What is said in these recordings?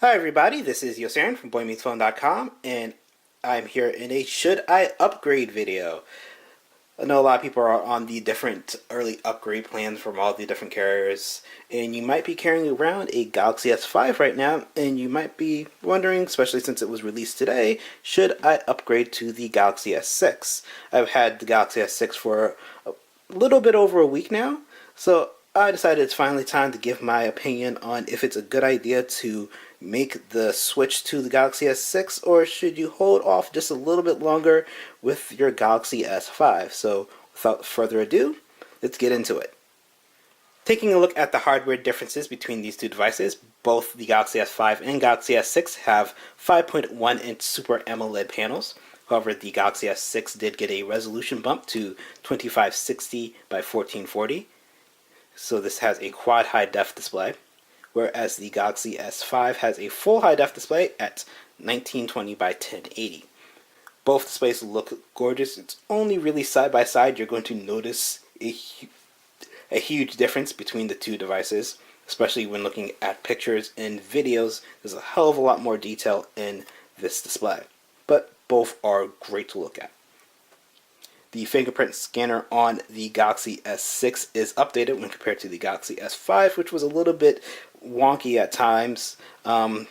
Hi everybody, this is Yosarin from BoyMeetsPhone.com, and I'm here in a Should I Upgrade video. I know a lot of people are on the different early upgrade plans from all the different carriers, and you might be carrying around a Galaxy S5 right now, and you might be wondering, especially since it was released today, should I upgrade to the Galaxy S6? I've had the Galaxy S6 for a little bit over a week now, so I decided it's finally time to give my opinion on if it's a good idea to make the switch to the Galaxy S6, or should you hold off just a little bit longer with your Galaxy S5. So without further ado, let's get into it. Taking a look at the hardware differences between these two devices, both the Galaxy S5 and Galaxy S6 have 5.1-inch Super AMOLED panels. However, the Galaxy S6 did get a resolution bump to 2560 by 1440. So this has a quad high def display, whereas the Galaxy S5 has a full high def display at 1920 by 1080. Both displays look gorgeous. It's only really side by side you're going to notice a huge difference between the two devices, especially when looking at pictures and videos. There's a hell of a lot more detail in this display, but both are great to look at. The fingerprint scanner on the Galaxy S6 is updated when compared to the Galaxy S5, which was a little bit wonky at times. For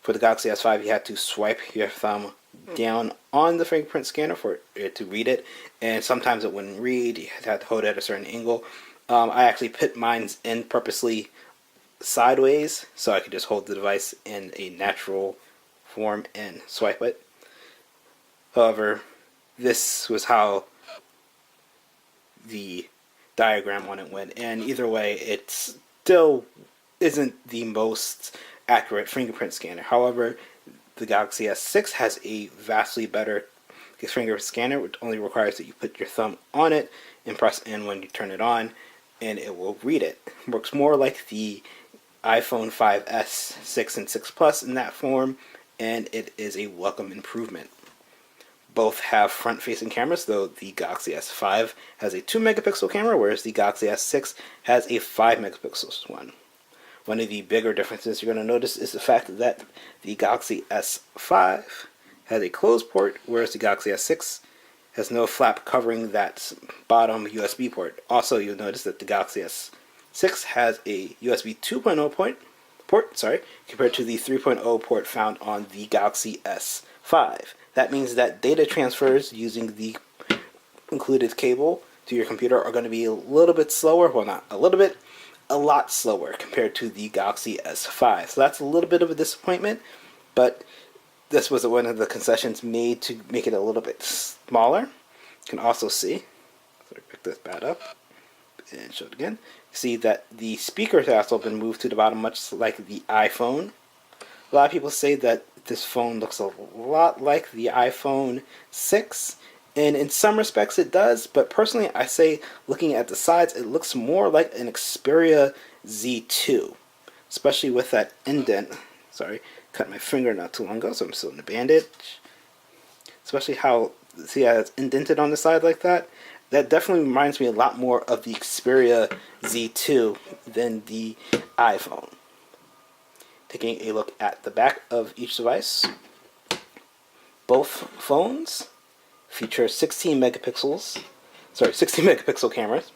the Galaxy S5, you had to swipe your thumb down on the fingerprint scanner for it to read it, and sometimes it wouldn't read. You had to hold it at a certain angle. I actually put mine in purposely sideways so I could just hold the device in a natural form and swipe it. However, this was how the diagram on it went, and either way, it still isn't the most accurate fingerprint scanner. However, the Galaxy S6 has a vastly better fingerprint scanner, which only requires that you put your thumb on it and press in when you turn it on, and it will read it. It works more like the iPhone 5S, 6, and 6 Plus in that form, and it is a welcome improvement. Both have front-facing cameras, though the Galaxy S5 has a 2-megapixel camera, whereas the Galaxy S6 has a 5-megapixel one. One of the bigger differences you're going to notice is the fact that the Galaxy S5 has a closed port, whereas the Galaxy S6 has no flap covering that bottom USB port. Also, you'll notice that the Galaxy S6 has a USB 2.0 port, compared to the 3.0 port found on the Galaxy S5. That means that data transfers using the included cable to your computer are going to be a little bit slower. Well, not a little bit, a lot slower compared to the Galaxy S5. So that's a little bit of a disappointment, but this was one of the concessions made to make it a little bit smaller. You can also see, so pick this back up and show it again. See that the speakers have also been moved to the bottom, much like the iPhone. A lot of people say that this phone looks a lot like the iPhone 6, and in some respects it does, but personally I say, looking at the sides, it looks more like an Xperia Z2, especially with that indent. Sorry, cut my finger not too long ago, so I'm still in the bandage. Especially how, see how it's indented on the side like that? That definitely reminds me a lot more of the Xperia Z2 than the iPhone. Taking a look at the back of each device, both phones feature 16 megapixel cameras,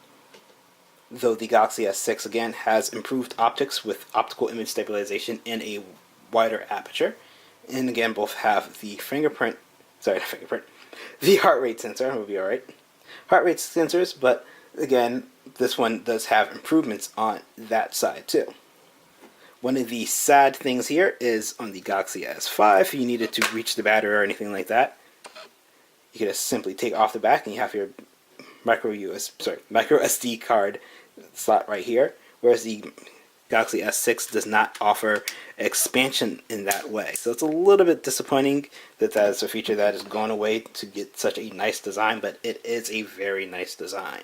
though the Galaxy S6 again has improved optics with optical image stabilization and a wider aperture. And again, both have the the heart rate sensor. Will be alright. Heart rate sensors, but again, this one does have improvements on that side too. One of the sad things here is on the Galaxy S5, if you needed to reach the battery or anything like that, you can just simply take off the back and you have your micro SD card slot right here, whereas the Galaxy S6 does not offer expansion in that way. So it's a little bit disappointing that that is a feature that has gone away to get such a nice design, but it is a very nice design.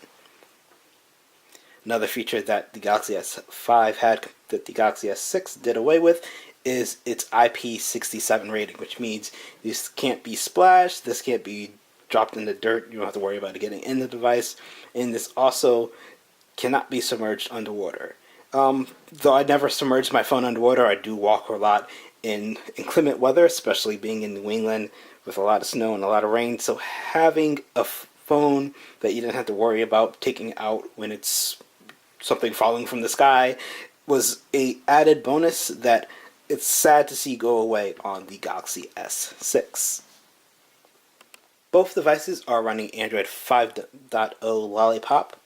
Another feature that the Galaxy S5 had that the Galaxy S6 did away with is its IP67 rating, which means this can't be splashed, this can't be dropped in the dirt, you don't have to worry about it getting in the device, and this also cannot be submerged underwater. Though I never submerge my phone underwater, I do walk a lot in inclement weather, especially being in New England with a lot of snow and a lot of rain. So having a phone that you didn't have to worry about taking out when it's something falling from the sky was a added bonus that it's sad to see go away on the Galaxy S6. Both devices are running Android 5.0 Lollipop.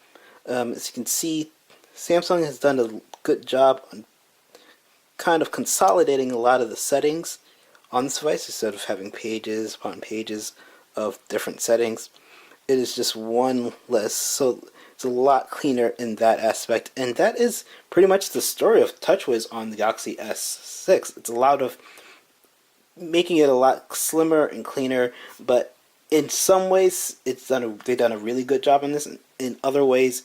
As you can see, Samsung has done a good job on kind of consolidating a lot of the settings on this device instead of having pages upon pages of different settings. It is just one less, so it's a lot cleaner in that aspect, and that is pretty much the story of TouchWiz on the Galaxy S6. It's a lot of making it a lot slimmer and cleaner, but in some ways they've done a really good job on this. In other ways,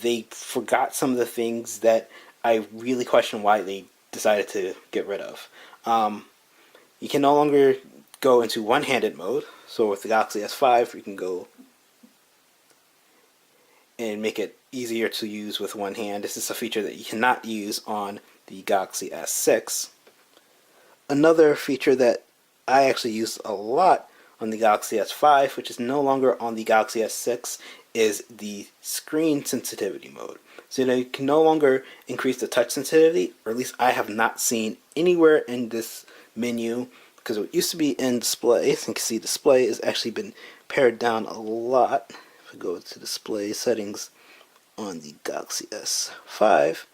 they forgot some of the things that I really question why they decided to get rid of. You can no longer go into one-handed mode. So with the Galaxy S5, you can go and make it easier to use with one hand. This is a feature that you cannot use on the Galaxy S6. Another feature that I actually used a lot on the Galaxy S5, which is no longer on the Galaxy S6, is the screen sensitivity mode. So you can no longer increase the touch sensitivity, or at least I have not seen anywhere in this menu, because it used to be in display. As you can see, display has actually been pared down a lot. If I go to display settings on the Galaxy S5,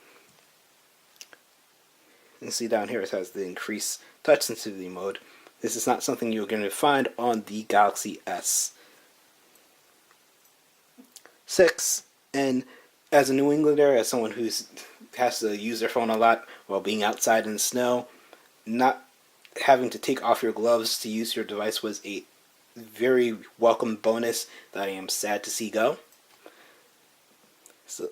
you can see down here it has the increase touch sensitivity mode. This is not something you're going to find on the Galaxy S6. And as a New Englander, as someone who has to use their phone a lot while being outside in the snow, not having to take off your gloves to use your device was a very welcome bonus that I am sad to see go. So,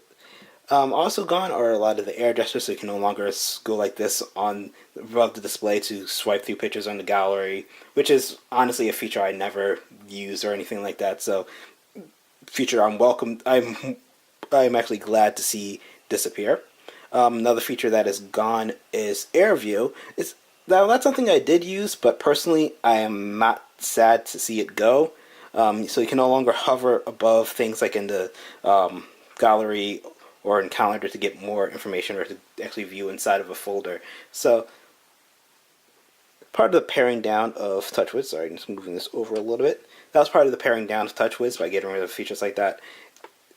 also gone are a lot of the air gestures, so you can no longer go like this on above the display to swipe through pictures on the gallery, which is honestly a feature I never use or anything like that. So, feature I'm actually glad to see disappear. Another feature that is gone is Air View. That's something I did use, but personally I am not sad to see it go. So you can no longer hover above things like in the gallery or in calendar to get more information or to actually view inside of a folder. So part of the paring down of TouchWiz, sorry, I'm just moving this over a little bit. That was part of the paring down of TouchWiz by getting rid of features like that.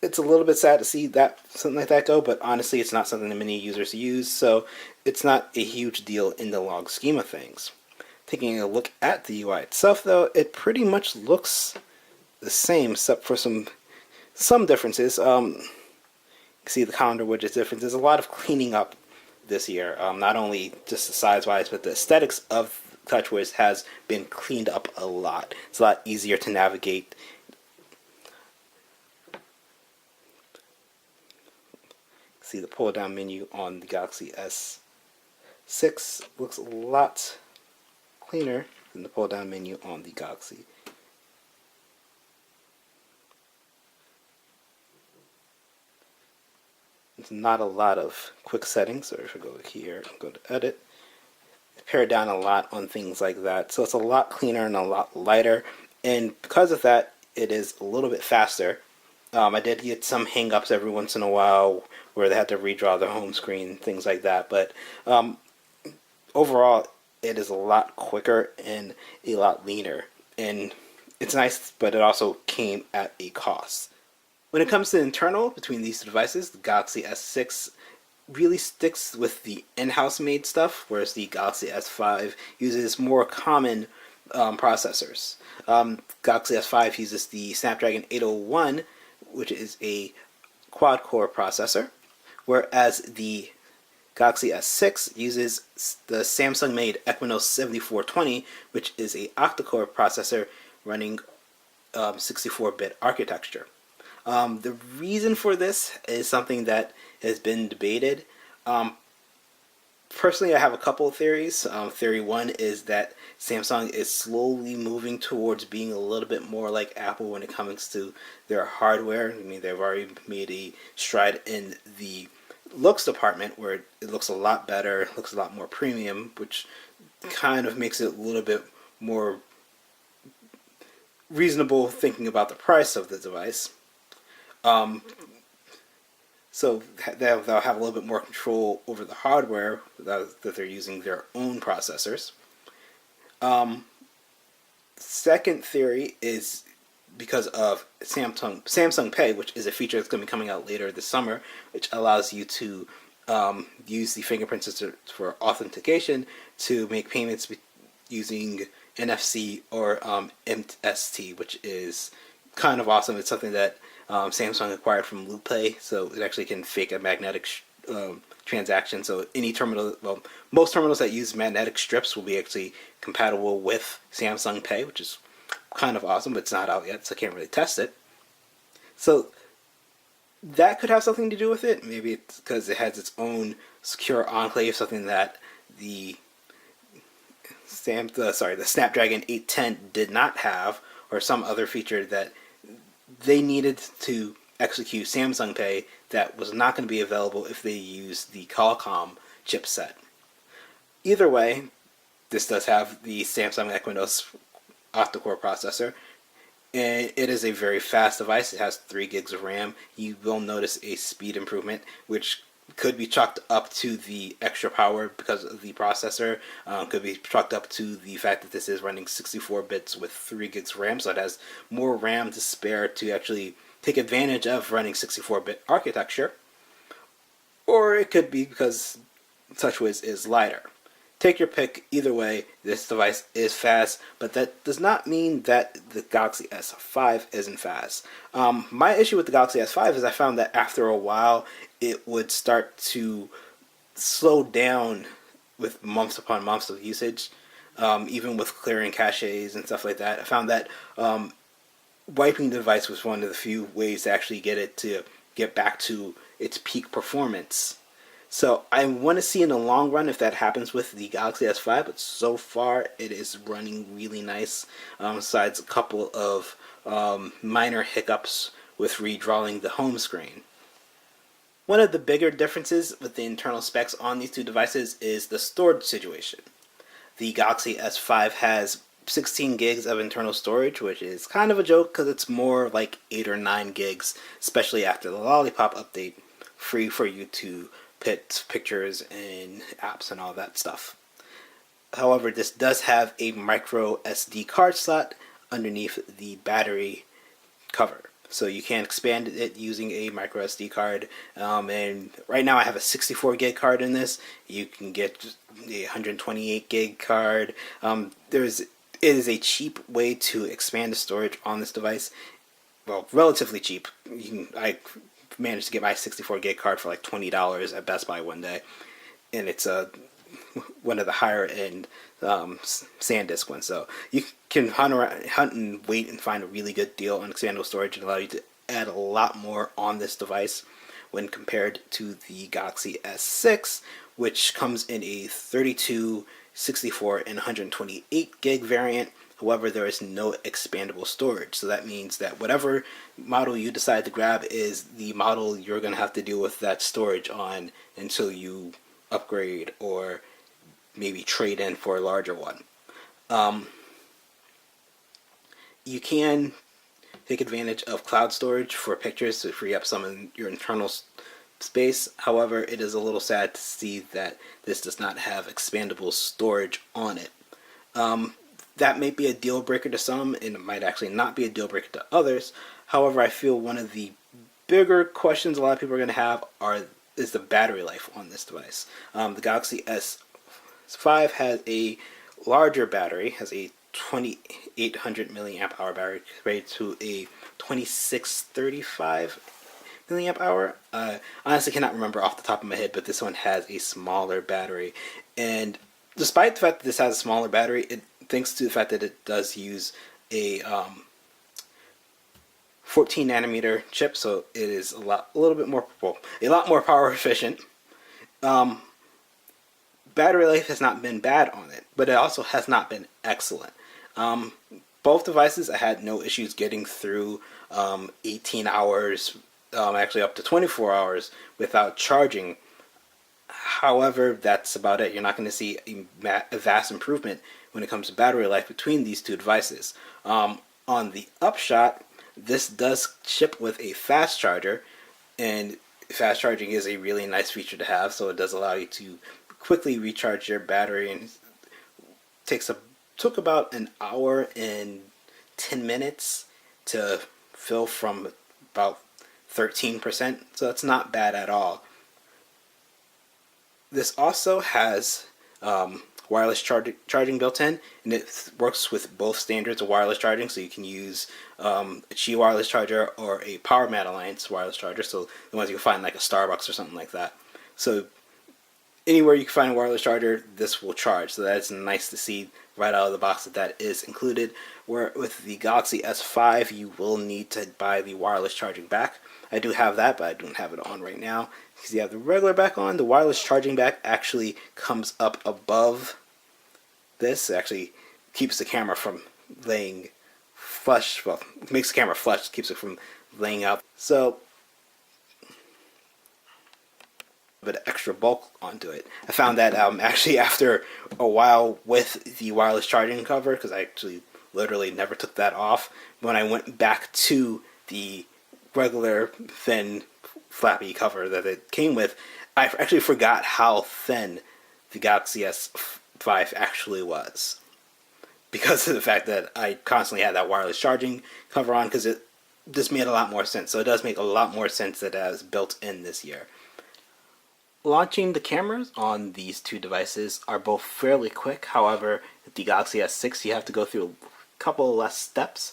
It's a little bit sad to see that something like that go, but honestly, it's not something that many users use, so it's not a huge deal in the long scheme of things. Taking a look at the UI itself, though, it pretty much looks the same, except for some differences. You can see the calendar widget difference. There's a lot of cleaning up this year, not only just the size-wise, but the aesthetics of TouchWiz has been cleaned up a lot. It's a lot easier to navigate. See the pull down menu on the Galaxy S6 looks a lot cleaner than the pull down menu on the Galaxy. There's not a lot of quick settings, so if I go here and go to edit, pare down a lot on things like that. So it's a lot cleaner and a lot lighter, and because of that, it is a little bit faster. I did get some hang-ups every once in a while where they had to redraw the home screen, things like that. But overall, it is a lot quicker and a lot leaner. And it's nice, but it also came at a cost. When it comes to internal between these two devices, the Galaxy S6 really sticks with the in-house made stuff, whereas the Galaxy S5 uses more common processors. Galaxy S5 uses the Snapdragon 801, which is a quad-core processor, whereas the Galaxy S6 uses the Samsung-made Exynos 7420, which is a octa-core processor running 64-bit architecture. The reason for this is something that has been debated. Personally, I have a couple of theories. Theory one is that Samsung is slowly moving towards being a little bit more like Apple when it comes to their hardware. I mean, they've already made a stride in the looks department, where it looks a lot better, looks a lot more premium, which kind of makes it a little bit more reasonable thinking about the price of the device. Um, so they'll have a little bit more control over the hardware that they're using their own processors. Um, Second theory is because of Samsung Pay, which is a feature that's going to be coming out later this summer, which allows you to use the fingerprint sensor for authentication to make payments using NFC or MST, which is kind of awesome. It's something that Samsung acquired from LoopPay, so it actually can fake a magnetic transaction. So any terminal, well, most terminals that use magnetic strips will be actually compatible with Samsung Pay, which is kind of awesome, but it's not out yet, so I can't really test it. So that could have something to do with it. Maybe it's because it has its own secure enclave, something that the Snapdragon 810 did not have, or some other feature that they needed to execute Samsung Pay that was not going to be available if they used the Qualcomm chipset. Either way, this does have the Samsung Exynos octa-core processor, and it is a very fast device. It has 3 gigs of RAM. You will notice a speed improvement, which could be chalked up to the extra power because of the processor. Could be chalked up to the fact that this is running 64 bits with 3 gigs of RAM, so it has more RAM to spare to actually take advantage of running 64-bit architecture. Or it could be because TouchWiz is lighter. Take your pick. Either way, this device is fast, but that does not mean that the Galaxy S5 isn't fast. My issue with the Galaxy S5 is I found that after a while, it would start to slow down with months upon months of usage, even with clearing caches and stuff like that. I found that wiping the device was one of the few ways to actually get it to get back to its peak performance. So I want to see in the long run if that happens with the Galaxy S5, but so far it is running really nice, besides a couple of minor hiccups with redrawing the home screen. One of the bigger differences with the internal specs on these two devices is the storage situation. The Galaxy S5 has 16 gigs of internal storage, which is kind of a joke because it's more like 8 or 9 gigs, especially after the Lollipop update, free for you to put pictures and apps and all that stuff. However, this does have a micro SD card slot underneath the battery cover. So you can expand it using a micro SD card. And right now I have a 64 gig card in this. You can get a 128 gig card. It is a cheap way to expand the storage on this device. Well, relatively cheap. I managed to get my 64 gig card for like $20 at Best Buy one day, and it's one of the higher end SanDisk ones. So you can hunt and wait and find a really good deal on expandable storage and allow you to add a lot more on this device when compared to the Galaxy S6, which comes in a 32, 64, and 128 gig variant. However, there is no expandable storage. So that means that whatever model you decide to grab is the model you're going to have to deal with that storage on until you upgrade or maybe trade in for a larger one. You can take advantage of cloud storage for pictures to free up some of your internal space. However, it is a little sad to see that this does not have expandable storage on it. That may be a deal breaker to some, and it might actually not be a deal breaker to others. However, I feel one of the bigger questions a lot of people are going to have is the battery life on this device. The Galaxy S5 has a larger battery, has a 2800 milliamp hour battery compared to a 2635 milliamp hour. Honestly cannot remember off the top of my head, but this one has a smaller battery. And despite the fact that this has a smaller battery, thanks to the fact that it does use a 14 nanometer chip, so it is a lot more power efficient. Battery life has not been bad on it, but it also has not been excellent. Both devices I had no issues getting through 18 hours actually up to 24 hours without charging. However, that's about it. You're not going to see a vast improvement when it comes to battery life between these two devices. On the upshot, this does ship with a fast charger, and fast charging is a really nice feature to have, so it does allow you to quickly recharge your battery, and took about an hour and 10 minutes to fill from about 13%, so it's not bad at all. This also has wireless charging built in, and it works with both standards of wireless charging, so you can use a Qi wireless charger or a PowerMat Alliance wireless charger, so the ones you can find like a Starbucks or something like that. So anywhere you can find a wireless charger, this will charge, so that's nice to see right out of the box that is included. Where with the Galaxy S5, you will need to buy the wireless charging back. I do have that, but I don't have it on right now. Because you have the regular back on, the wireless charging back actually comes up above this. It actually keeps the camera from laying flush. Well, it makes the camera flush, keeps it from laying out. So, a bit of extra bulk onto it. I found that actually after a while with the wireless charging cover, because I actually literally never took that off, when I went back to the regular thin flappy cover that it came with, I actually forgot how thin the Galaxy S5 actually was, because of the fact that I constantly had that wireless charging cover on, because it just made a lot more sense. So it does make a lot more sense that it has built in this year. Launching the cameras on these two devices are both fairly quick. However, with the Galaxy S6, you have to go through a couple less steps.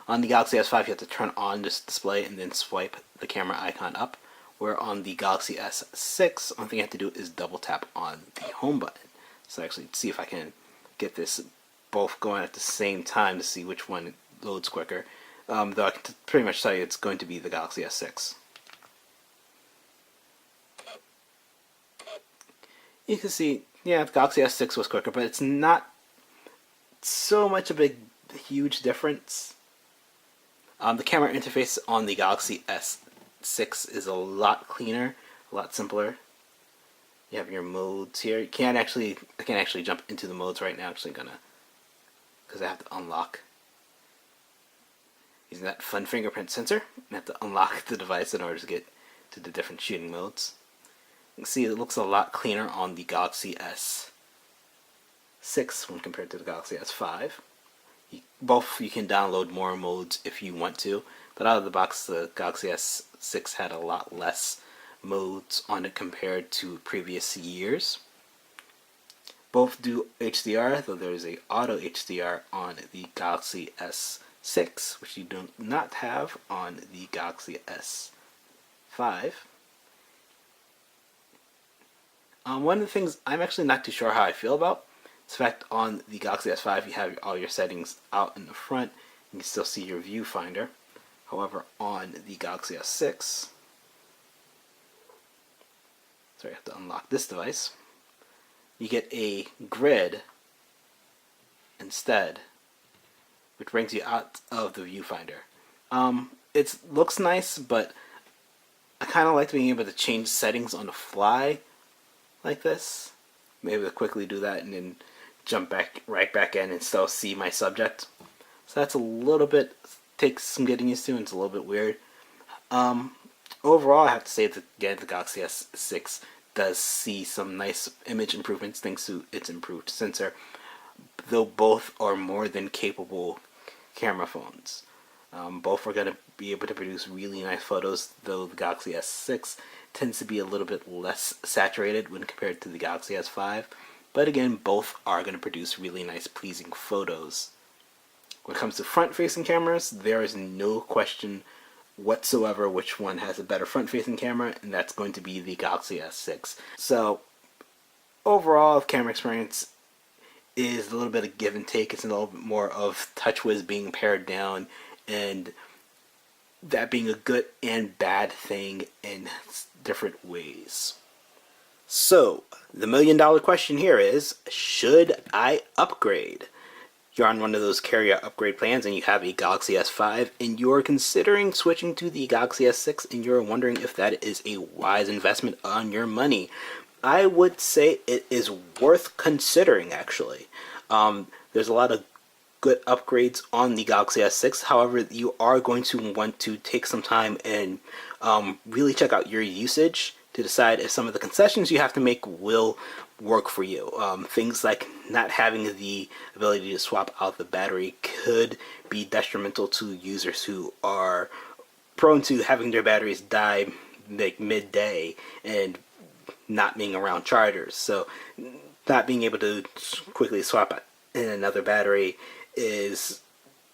On the Galaxy S5, you have to turn on this display and then swipe the camera icon up. Where on the Galaxy S6, only thing you have to do is double tap on the home button. So actually, see if I can get this both going at the same time to see which one loads quicker. Though I can pretty much tell you it's going to be the Galaxy S6. You can see, yeah, the Galaxy S6 was quicker, but it's not so much of a huge difference. The camera interface on the Galaxy S6 is a lot cleaner, a lot simpler. You have your modes here. I can't actually jump into the modes right now. Actually, because I have to unlock. Using that fun fingerprint sensor, I have to unlock the device in order to get to the different shooting modes. You can see it looks a lot cleaner on the Galaxy S6 when compared to the Galaxy S5. Both you can download more modes if you want to, but out of the box the Galaxy S6 had a lot less modes on it compared to previous years. Both do HDR, though there is a auto HDR on the Galaxy S6, which you do not have on the Galaxy S5. One of the things I'm actually not too sure how I feel about is the fact on the Galaxy S5 you have all your settings out in the front. You can still see your viewfinder. However, on the Galaxy S6, sorry, I have to unlock this device, you get a grid instead, which brings you out of the viewfinder. It looks nice, but I kind of like being able to change settings on the fly like this. Maybe to quickly do that and then jump right back in and still see my subject. So that's a little bit, takes some getting used to, and it's a little bit weird. Overall, I have to say that again, the Galaxy S6 does see some nice image improvements thanks to its improved sensor, though both are more than capable camera phones. Both are going to be able to produce really nice photos, though the Galaxy S6 tends to be a little bit less saturated when compared to the Galaxy S5. But again, both are going to produce really nice, pleasing photos. When it comes to front-facing cameras, there is no question whatsoever which one has a better front-facing camera, and that's going to be the Galaxy S6. So, overall, camera experience is a little bit of give and take. It's a little bit more of TouchWiz being pared down, and that being a good and bad thing in different ways. So, the $1 million question here is, should I upgrade? you're on one of those carrier upgrade plans and you have a Galaxy S5 and you're considering switching to the Galaxy S6 and you're wondering if that is a wise investment on your money, I would say it is worth considering, actually. There's a lot of good upgrades on the Galaxy S6. However, you are going to want to take some time and really check out your usage to decide if some of the concessions you have to make will work for you. Things like not having the ability to swap out the battery could be detrimental to users who are prone to having their batteries die like midday and not being around chargers. So not being able to quickly swap in another battery is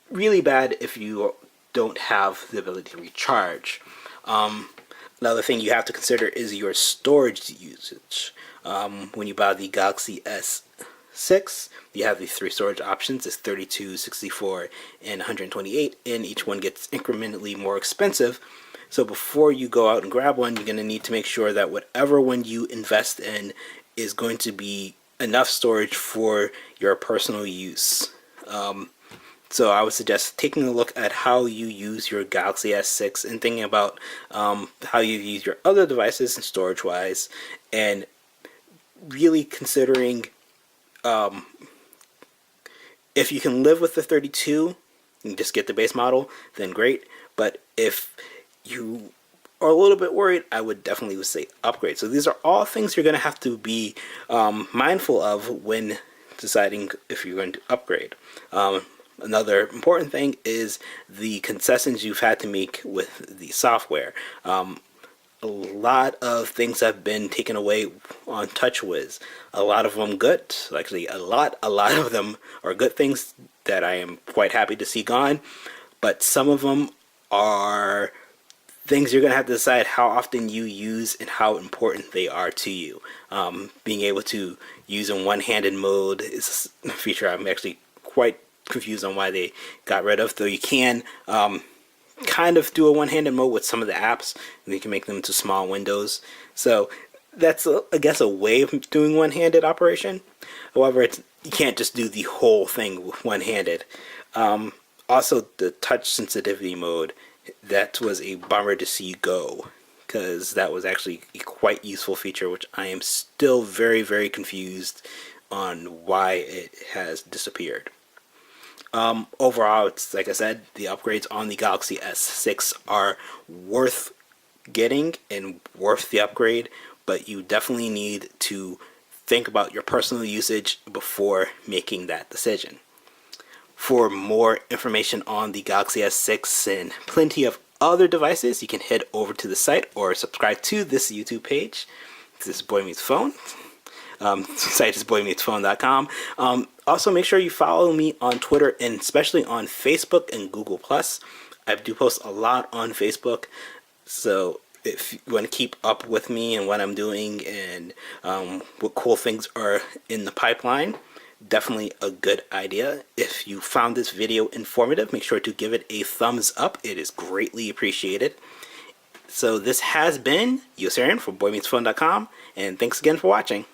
really bad if you don't have the ability to recharge. Another thing you have to consider is your storage usage. When you buy the Galaxy S6, you have the three storage options. It's 32, 64, and 128, and each one gets incrementally more expensive. So before you go out and grab one, you're going to need to make sure that whatever one you invest in is going to be enough storage for your personal use. So I would suggest taking a look at how you use your Galaxy S6 and thinking about how you use your other devices and storage-wise, and really considering if you can live with the 32 and just get the base model, then great. But if you are a little bit worried, I would definitely say upgrade. So these are all things you're going to have to be mindful of when deciding if you're going to upgrade. Another important thing is the concessions you've had to make with the software. A lot of things have been taken away on TouchWiz. A lot of them good. Actually, a lot of them are good things that I am quite happy to see gone. But some of them are things you're going to have to decide how often you use and how important they are to you. Being able to use in one-handed mode is a feature I'm actually quite confused on why they got rid of, though you can kind of do a one-handed mode with some of the apps, and you can make them into small windows. So that's, I guess, a way of doing one-handed operation. However, you can't just do the whole thing one-handed. Also, the touch sensitivity mode, that was a bummer to see go, because that was actually a quite useful feature, which I am still very, very confused on why it has disappeared. Overall, it's like I said, the upgrades on the Galaxy S6 are worth getting and worth the upgrade, but you definitely need to think about your personal usage before making that decision. For more information on the Galaxy S6 and plenty of other devices, you can head over to the site or subscribe to this YouTube page. This is Boy Meets Phone. Site is boymeetsphone.com. Also, make sure you follow me on Twitter and especially on Facebook and Google+. I do post a lot on Facebook, so if you want to keep up with me and what I'm doing and what cool things are in the pipeline, definitely a good idea. If you found this video informative, make sure to give it a thumbs up. It is greatly appreciated. So this has been Yosarian from boymeetsphone.com, and thanks again for watching.